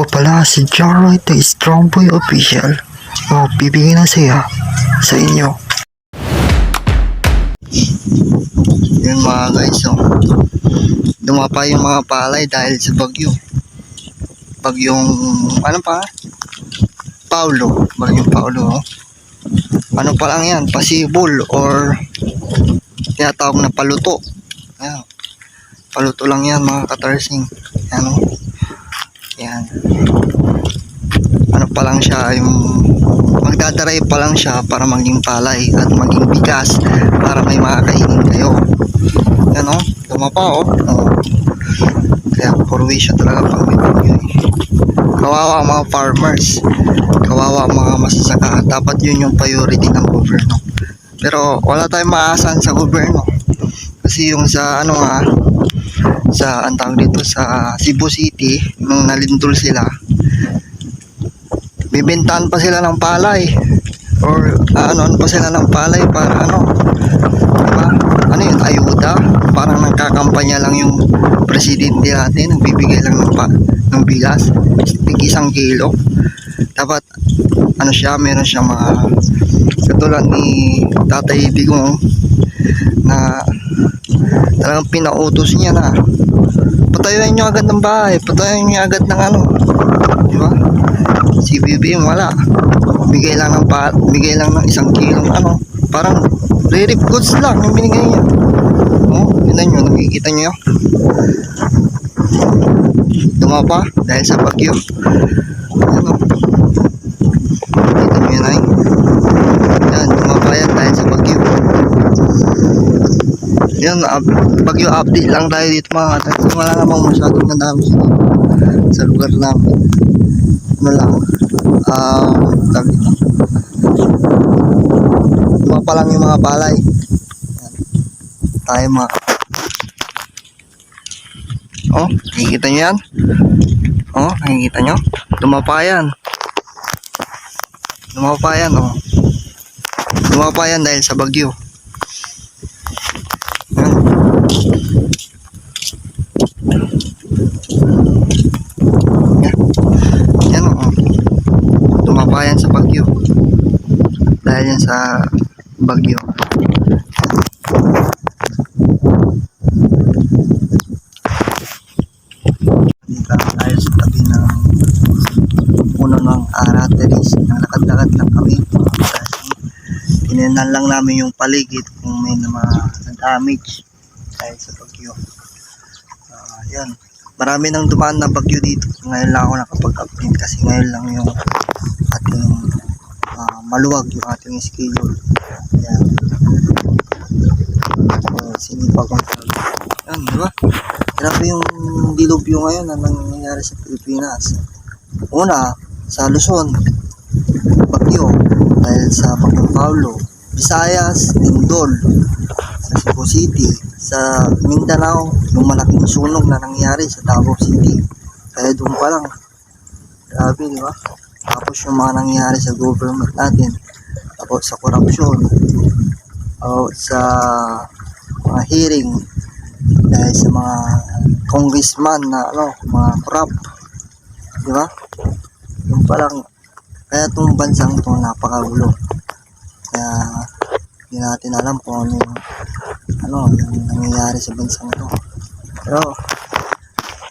Ako pala si Jaroy the Strong Boy Official. Bibigyan na siya sa inyo. Yun mga guys, dumapa yung mga palay dahil sa bagyo. Bagyong, ano pa? Paulo. Bagyong Paulo. Ano pa lang yan? Pasibol or tinatawag na paluto. Ayan. Paluto lang yan mga katarsing. Ayan. Yan. Ano pa lang siya, yung magdadaray pa lang siya para maging palay at maging bigas para may makakainin kayo. Yan dumapa kaya purwisyo talaga pag may bagyo Kawawa ang mga farmers, kawawa ang mga masasaka. Dapat yun yung priority ng gobyerno. Pero wala tayong maasahan sa gobyerno. Kasi yung sa sa antang dito sa Cebu City, nung nalindol sila, bibentahan pa sila ng palay or ano pa sila ng palay para diba? Ano yun, ayuda, parang nagkakampanya lang yung presidente natin, nagbibigay lang ng bigas, tig 1 kilo. Dapat meron siya mga katulad ni Tatay Digong na talagang pinautos niya na patayuan nyo agad ng bahay, patayuan nyo agad ng diba? Si BBM wala, bigay lang ng 1 kilong parang re-rip goods lang yung binigay niya. Yun nyo, nakikita nyo dumapa dahil sa bagyo. Kita nyo yun yan, dumapa yan dahil sa bagyo. Yan, bagyo update lang tayo dito mga katarsing. Wala namang masyadong madami sa lugar namin. Dumapa lang yung mga palay. Yan. Tayo nakikita nyo yan? Nakikita nyo? Dumapa yan. Dumapa yan dahil sa bagyo. Yan dumapa yan sa bagyo dahil yan sa bagyo. Dito tayo sa tabi ng puno ng arateris. Nalakad-lakad lang kami kasi tininan lang namin yung paligid kung may mga damage dahil sa bagyo. Yan, marami nang dumaan na bagyo dito. Ngayon lang ako nakapag-update kasi ngayon lang yung ating maluwag yung ating schedule. Yan, sinipag ko yan, diba? Grabe yung dilubyo ngayon na nangyayari sa Pilipinas. Una, sa Luzon, bagyo dahil sa Bagyong Paulo. Visayas, lindol. Sa Cebu City, sa Mindanao, yung malaking sunog na nangyari sa Davao City. Kaya doon pa lang, grabe, di ba? Tapos yung mga nangyari sa government natin, tapos sa korupsyon, sa mga hearing dahil sa mga congressman na mga corrupt, di ba? Yung pa lang, kaya itong bansang ito napakagulo. Kaya hindi natin alam kung yung nangyayari sa bansang ito. Pero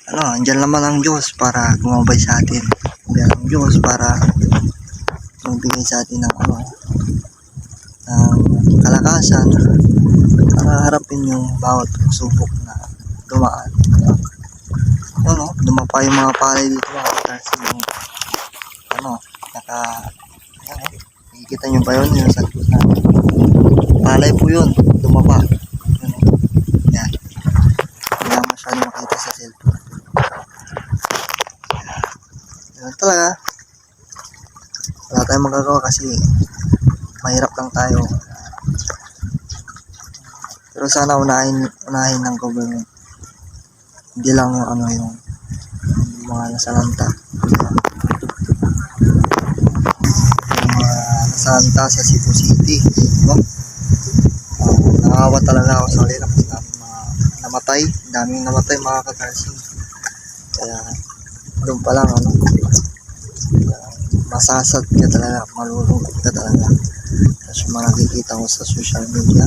andyan naman ang Diyos para gumabay sa atin. Andyan ang Diyos para magbigay sa atin ng kalakasan para harapin yung bawat subok na dumaan. Dumapa yung mga palay dito mga katarsing. Nakikita nyo ba yun? Yung sa likod natin. Palay po yun, dumapa. Yan. Hindi lang masyado makita sa cellphone. Yan talaga. Wala tayong magagawa kasi mahirap lang tayo. Pero sana unahin ng government. Hindi lang yung mga nasalanta. Nasalanta sa Cebu City. Nakawa talaga ako sa kanila kasi daming namatay mga katarsing. Kaya doon pa lang Masasad ka talaga, malulungkot ka talaga. Tapos yung mga nakikita ko sa social media,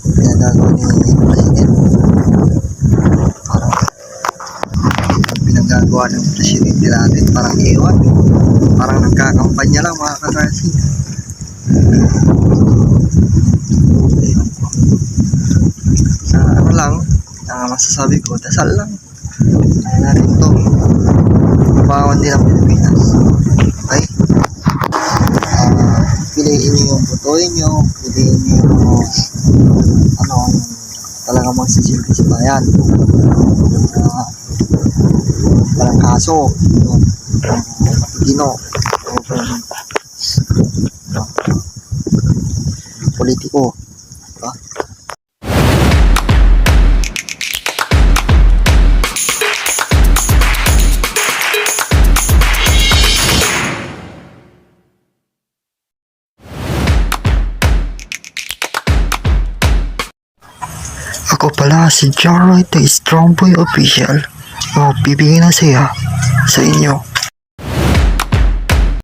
pinagagawa ni President. Parang pinagagawa ng Presidente natin, parang iwan. Parang nagkakampanya lang mga kagarsin. Ayun po. Sa ano lang, ang masasabi ko, dasal lang. Kaya natin ito. Mabawan din ang Pilipinas. Okay? Piliin nyo yung butuin nyo, piliin nyo yung ano, talagang magsisilbi sa bayan. Walang kaso, Gino, politiko, diba? Ako pala si Jaroy the Strong Boy Official. Bibigyan na saya sa inyo